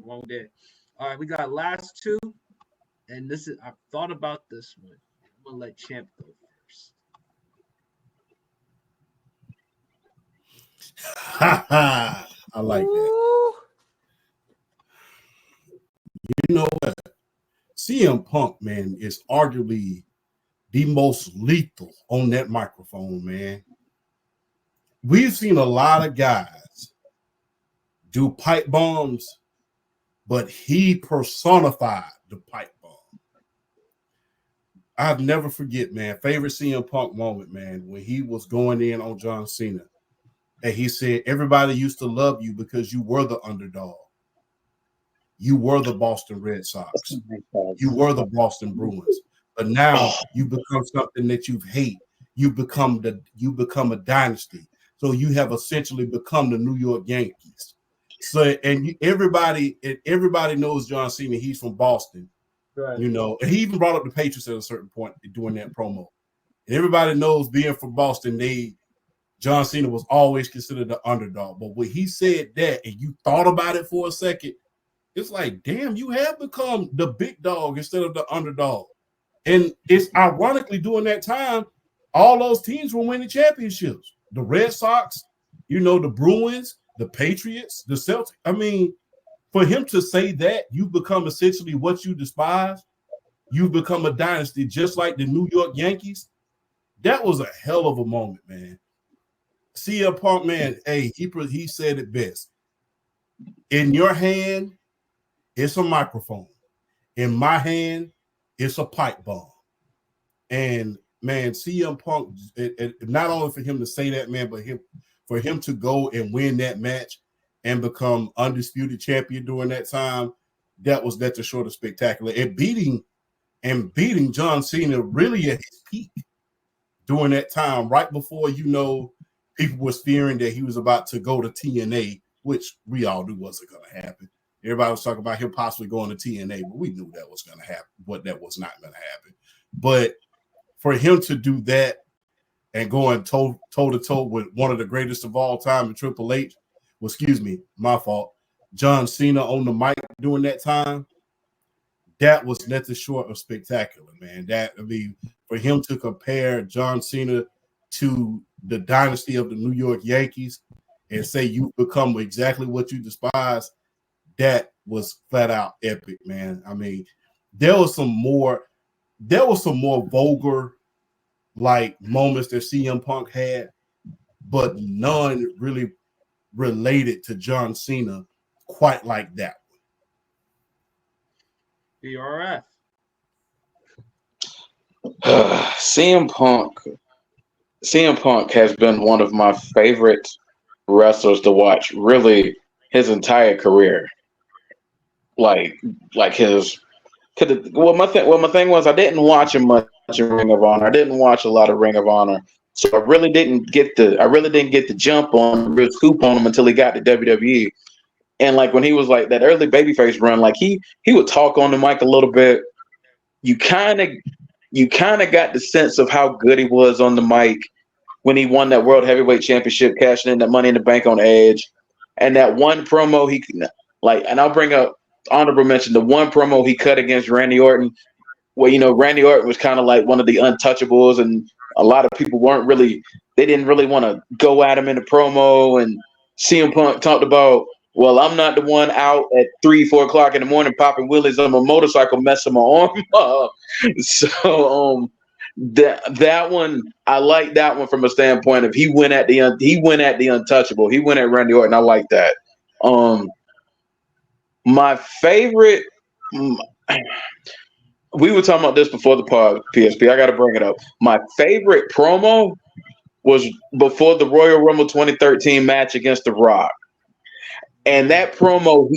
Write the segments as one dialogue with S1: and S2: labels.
S1: wrong day. All right, we got last two, and this is I've thought about this one. I'm gonna let Champ go first.
S2: I like that. You know what? CM Punk, man, is arguably the most lethal on that microphone, man. We've seen a lot of guys do pipe bombs, but he personified the pipe bomb. I've never forget, man, favorite CM Punk moment, man, when he was going in on John Cena. And he said, everybody used to love you because you were the underdog. You were the Boston Red Sox. You were the Boston Bruins. But now you become something that you hate. You become a dynasty. So you have essentially become the New York Yankees. So everybody knows John Cena. He's from Boston. Right. You know, and he even brought up the Patriots at a certain point during that promo. And everybody knows being from Boston, John Cena was always considered the underdog. But when he said that and you thought about it for a second, it's like, damn, you have become the big dog instead of the underdog. And it's ironically during that time, all those teams were winning championships. The Red Sox, you know, the Bruins, the Patriots, the Celtics. I mean, for him to say that, you've become essentially what you despise. You've become a dynasty just like the New York Yankees. That was a hell of a moment, man. CM Punk, man, hey, he said it best. In your hand, it's a microphone. In my hand, it's a pipe bomb. And man, CM Punk, not only for him to say that, man, but for him to go and win that match and become undisputed champion during that time, that's the short of spectacular. And beating John Cena really at his peak during that time, right before, you know, people was fearing that he was about to go to TNA, which we all knew wasn't going to happen. Everybody was talking about him possibly going to TNA, but we knew that was going to happen, but that was not going to happen. But for him to do that and going toe to toe with one of the greatest of all time in Triple H, my fault, John Cena on the mic during that time, that was nothing short of spectacular, man. For him to compare John Cena to the dynasty of the New York Yankees and say you've become exactly what you despise, that was flat out epic, man. I mean, there was some more vulgar like moments that CM Punk had, but none really related to John Cena quite like that
S1: one. BRF.
S3: CM Punk has been one of my favorite wrestlers to watch really his entire career. My thing was I didn't watch him much in Ring of Honor. I didn't watch a lot of Ring of Honor. So I really didn't get the jump on the real scoop on him until he got to WWE. And like when he was like that early babyface run, like he would talk on the mic a little bit. You kind of got the sense of how good he was on the mic when he won that World Heavyweight Championship, cashing in that Money in the Bank on Edge. And that one promo and I'll bring up honorable mention, the one promo he cut against Randy Orton, where, you know, Randy Orton was kind of like one of the untouchables, and a lot of people didn't really want to go at him in the promo. And CM Punk talked about, well, I'm not the one out at 3-4 o'clock in the morning popping willies on my motorcycle, messing my arm up. So that one, I like that one from a standpoint of he went at the untouchable. He went at Randy Orton. I like that. My favorite, we were talking about this before the pod, PSP. I got to bring it up. My favorite promo was before the Royal Rumble 2013 match against The Rock. And that promo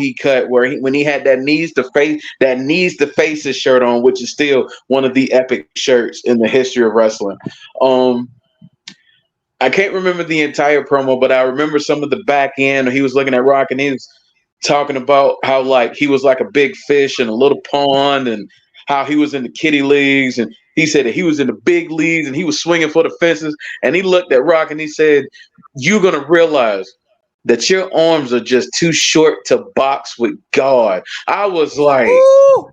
S3: he cut when he had that needs to faces shirt on, which is still one of the epic shirts in the history of wrestling. I can't remember the entire promo, but I remember some of the back end. He was looking at Rock and he was talking about how like he was like a big fish in a little pond and how he was in the kiddie leagues, and he said that he was in the big leagues and he was swinging for the fences, and he looked at Rock and he said, "You're gonna realize that your arms are just too short to box with God. I was like,
S4: Ooh!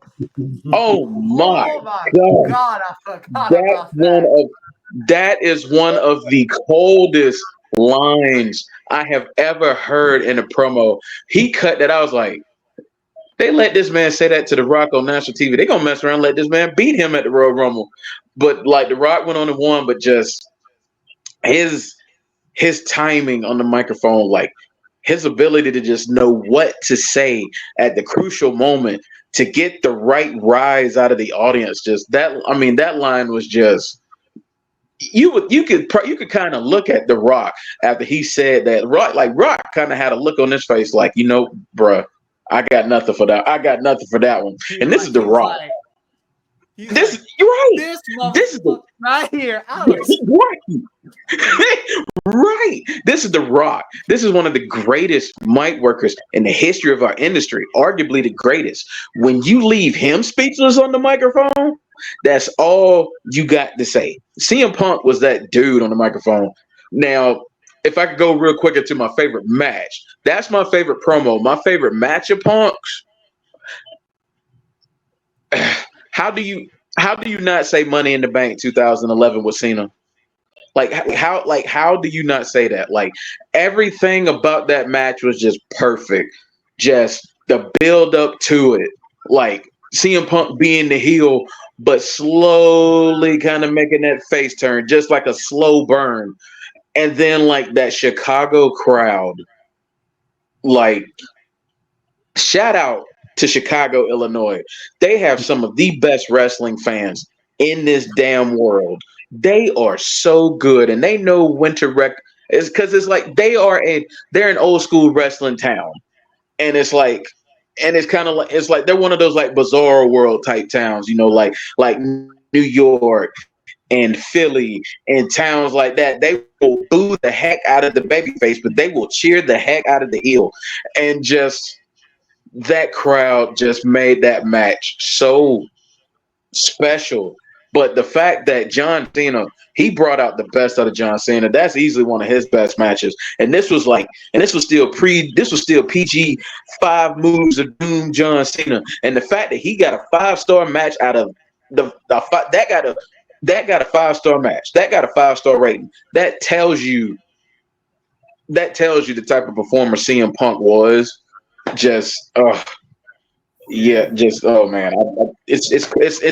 S3: oh my
S4: Oh my
S3: God.
S4: God, I forgot
S3: That's
S4: about that.
S3: that is one of the coldest lines I have ever heard in a promo. He cut that. I was like, they let this man say that to The Rock on national TV. They gonna mess around and let this man beat him at the Royal Rumble. But like The Rock went on and won, but just his timing on the microphone, like his ability to just know what to say at the crucial moment to get the right rise out of the audience. Just that, I mean, that line was just you could kind of look at The Rock after he said that. Rock kind of had a look on his face, like, bruh, I got nothing for that. I got nothing for that one. And this is The Rock. You're right.
S4: This
S3: This is the
S4: right here. Alex.
S3: Right. This is The Rock. This is one of the greatest mic workers in the history of our industry, arguably the greatest. When you leave him speechless on the microphone, that's all you got to say. CM Punk was that dude on the microphone. Now, if I could go real quick into my favorite match, that's my favorite promo. My favorite match of Punk's. How do you not say Money in the Bank 2011 with Cena? How do you not say that? Like, everything about that match was just perfect. Just the build up to it. Like CM Punk being the heel, but slowly kind of making that face turn, just like a slow burn. And then like that Chicago crowd, like, shout out to Chicago, Illinois. They have some of the best wrestling fans in this damn world. They are so good, and they know when to It's because it's like they're an old school wrestling town, and it's like, and it's kind of like they're one of those like bizarre world type towns, like New York and Philly and towns like that. They will boo the heck out of the babyface, but they will cheer the heck out of the heel, and just that crowd just made that match so special. But the fact that John Cena, he brought out the best out of John Cena. That's easily one of his best matches. And this was still PG 5 moves of doom John Cena. And the fact that he got a 5-star match out of that got a 5-star match. That got a 5-star rating. That tells you the type of performer CM Punk was. Just yeah, just oh man, it's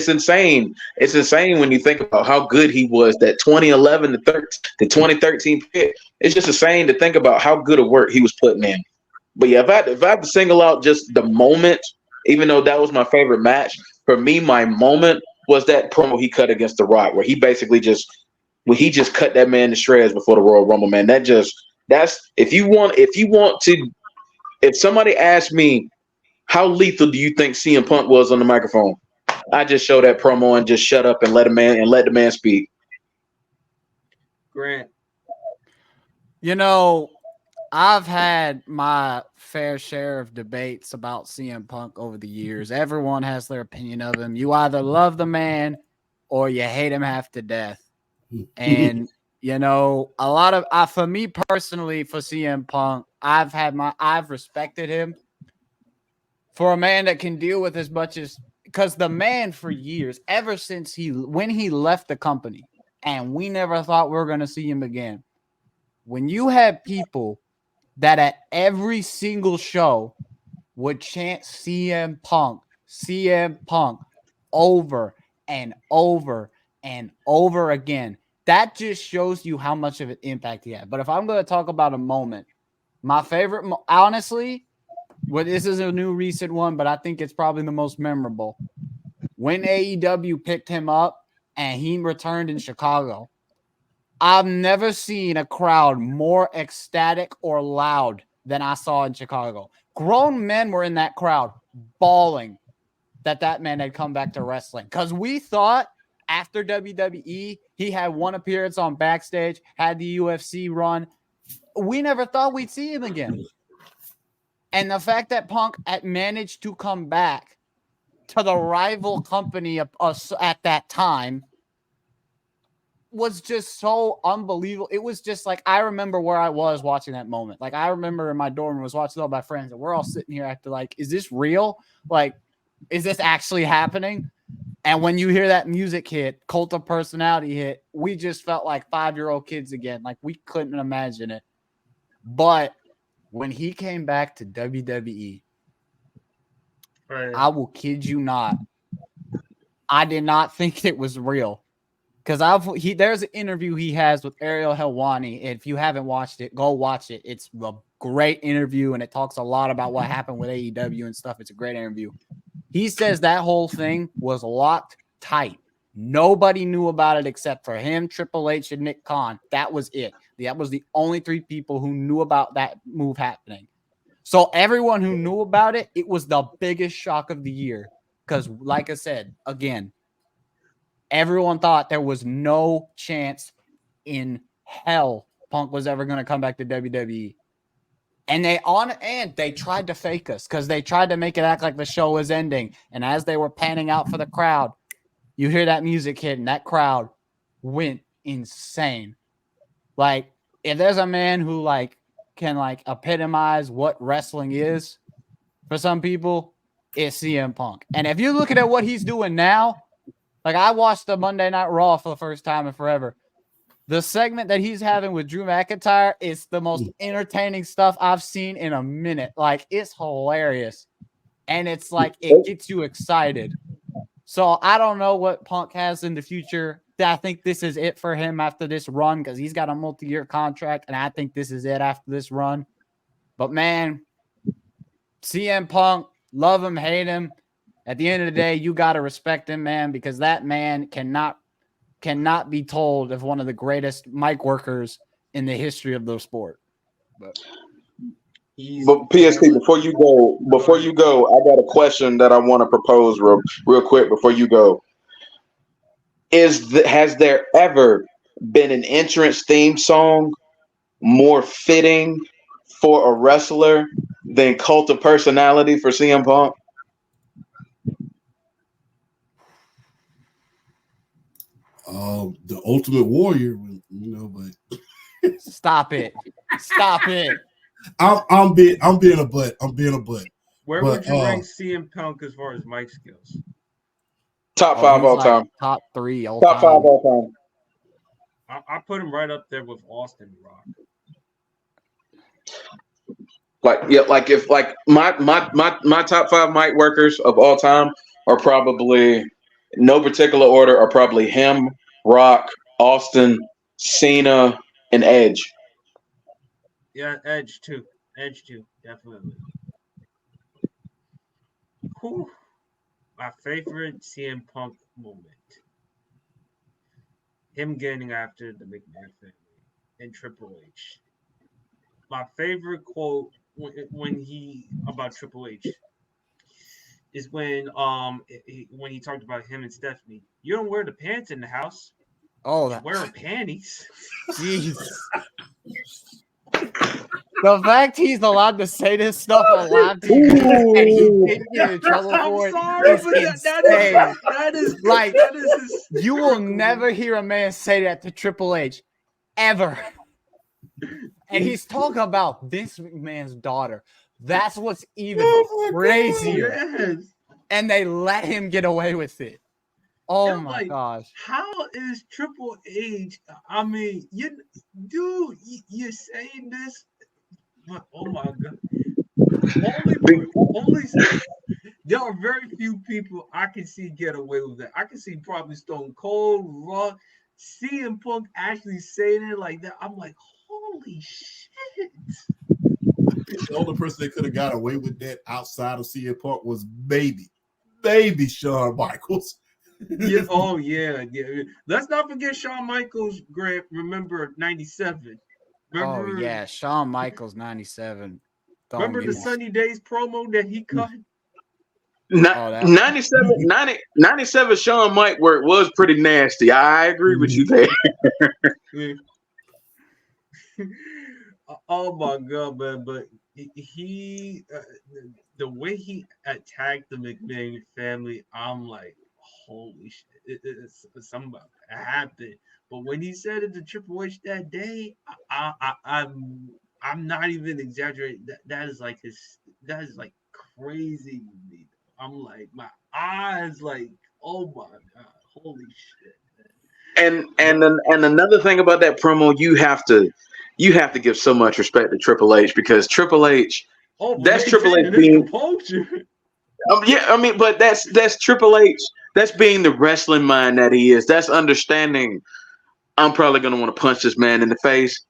S3: insane. It's insane when you think about how good he was. That 2011 to 2013 pit. It's just insane to think about how good of work he was putting in. But yeah, if I had to single out just the moment, even though that was my favorite match, for me, my moment was that promo he cut against The Rock, where he basically just cut that man to shreds before the Royal Rumble. Man, that's if somebody asked me, how lethal do you think CM Punk was on the microphone? I just show that promo and just shut up and let the man speak.
S1: Grant.
S4: I've had my fair share of debates about CM Punk over the years. Everyone has their opinion of him. You either love the man or you hate him half to death. And for me personally, for CM Punk, I've respected him for a man that can deal with as much as, because the man for years, ever since when he left the company, and we never thought we were going to see him again. When you have people that at every single show would chant CM Punk over and over and over again, that just shows you how much of an impact he had. But if I'm going to talk about a moment, my favorite, honestly, this is a new recent one, but I think it's probably the most memorable. When AEW picked him up and he returned in Chicago, I've never seen a crowd more ecstatic or loud than I saw in Chicago. Grown men were in that crowd bawling that man had come back to wrestling, because we thought after WWE, he had one appearance on Backstage, had the UFC run. We never thought we'd see him again. And the fact that Punk had managed to come back to the rival company at that time was just so unbelievable. It was just like, I remember where I was watching that moment. Like, I remember in my dorm, I was watching all my friends, and we're all sitting here acting like, is this real? Like, is this actually happening? And when you hear that music hit, Cult of Personality hit, we just felt like 5-year-old kids again. Like, we couldn't imagine it. But when he came back to WWE, I will kid you not, I did not think it was real. Because there's an interview he has with Ariel Helwani. If you haven't watched it, go watch it. It's a great interview, and it talks a lot about what happened with AEW and stuff. It's a great interview. He says that whole thing was locked tight. Nobody knew about it except for him, Triple H, and Nick Khan. That was it. That was the only 3 people who knew about that move happening. So everyone who knew about it, it was the biggest shock of the year. Because, like I said, again, everyone thought there was no chance in hell Punk was ever going to come back to WWE. And they tried to fake us because they tried to make it act like the show was ending. And as they were panning out for the crowd, you hear that music hit, and that crowd went insane. Like, if there's a man who can epitomize what wrestling is for some people, it's CM Punk. And if you're looking at what he's doing now, like, I watched the Monday Night Raw for the first time in forever. The segment that he's having with Drew McIntyre is the most entertaining stuff I've seen in a minute. Like, it's hilarious. And it's like, it gets you excited. So I don't know what Punk has in the future. I think this is it for him after this run because he's got a multi-year contract, and I think this is it after this run. But, man, CM Punk, love him, hate him. At the end of the day, you got to respect him, man, because that man cannot be told of one of the greatest mic workers in the history of the sport. But
S3: PSP, before you go, I got a question that I want to propose real quick before you go. Has there ever been an entrance theme song more fitting for a wrestler than Cult of Personality for CM Punk?
S2: The Ultimate Warrior, but
S4: stop it.
S2: I'm being a butt.
S1: Where would you rank CM Punk as far as mic skills?
S3: Top 5 all time.
S4: Top 3 all
S3: Top
S4: time.
S3: 5 all
S1: I put him right up there with Austin Rock.
S3: If my top 5 mic workers of all time are probably, no particular order, are probably him, Rock, Austin, Cena, and Edge.
S1: Yeah, Edge too, definitely. Whew. My favorite CM Punk moment. Him getting after the McMahon family and Triple H. My favorite quote when he about Triple H is when he talked about him and Stephanie. You don't wear the pants in the house.
S4: Oh,
S1: that wearing panties.
S4: Jeez. The fact he's allowed to say this stuff on live TV and he didn't get in trouble for it is insane. You will never hear a man say that to Triple H, ever. And he's talking about Vince McMahon's daughter. That's what's even crazier.
S1: Yes.
S4: And they let him get away with it. Oh my gosh.
S1: How is Triple H? I mean, you're saying this, but oh my god. Only there are very few people I can see get away with that. I can see probably Stone Cold, Rock, CM Punk actually saying it like that. I'm like, holy shit.
S2: The only person that could have got away with that outside of CM Punk was maybe Shawn Michaels.
S1: Yeah. Oh yeah. Let's not forget Shawn Michaels. Grant, remember '97.
S4: Oh yeah, Shawn Michaels '97.
S1: Remember the Sunny Days promo that he cut?
S3: 97 Shawn Mike work was pretty nasty. I agree with you there.
S1: Oh my god, man! But he, the way he attacked the McMahon family, I'm like, holy shit, it's something about to happen. But when he said it to Triple H that day, I'm not even exaggerating. That is like crazy to me. I'm like my eyes like, oh my god, holy shit.
S3: And another thing about that promo, you have to give so much respect to Triple H, because Triple H, that's Triple H being
S1: composure.
S3: Yeah, I mean, but that's Triple H. That's being the wrestling mind that he is. That's understanding. I'm probably gonna want to punch this man in the face,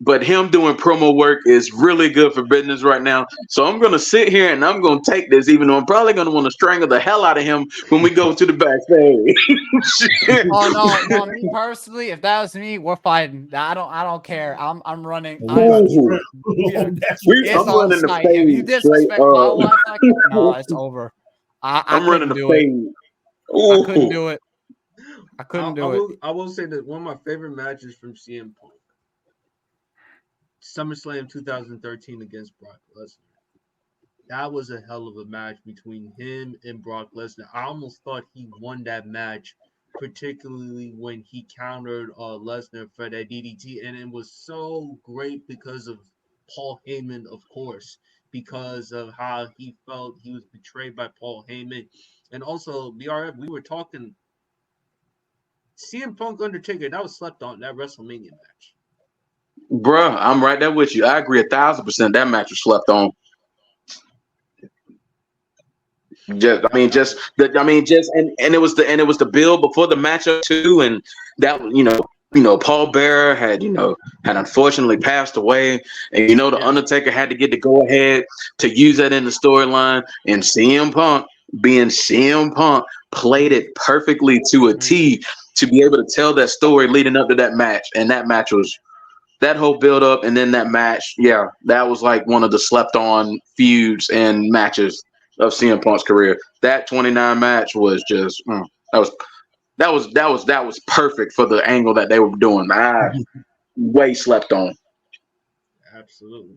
S3: but him doing promo work is really good for business right now. So I'm gonna sit here and I'm gonna take this, even though I'm probably gonna want to strangle the hell out of him when we go to the backstage.
S4: Oh no, me personally, if that was me, we're fighting. I don't care. I'm running.
S3: Ooh.
S4: It's
S3: I'm
S4: on
S3: running the
S4: site. If you
S3: fade
S4: disrespect
S3: straight
S4: my
S3: up.
S4: wife like that, no, it's over. I
S3: I'm running
S4: couldn't
S3: the
S4: do it.
S3: fade.
S4: I couldn't do it. I couldn't do it.
S1: I will say that one of my favorite matches from CM Punk, SummerSlam 2013 against Brock Lesnar. That was a hell of a match between him and Brock Lesnar. I almost thought he won that match, particularly when he countered Lesnar for that DDT. And it was so great because of Paul Heyman, of course, because of how he felt he was betrayed by Paul Heyman. And also, BRF, we were talking CM Punk Undertaker, that was slept on, that WrestleMania match.
S3: Bruh, I'm right there with you. I agree 1,000%. That match was slept on. And it was the build before the matchup too, and that Paul Bearer had unfortunately passed away, and the Undertaker had to get the go ahead to use that in the storyline, and CM Punk, being CM Punk, played it perfectly to a T to be able to tell that story leading up to that match, and that match was that whole build up, and then that match, that was like one of the slept on feuds and matches of CM Punk's career. That 29 match was just that was perfect for the angle that they were doing. Way slept on.
S1: Absolutely.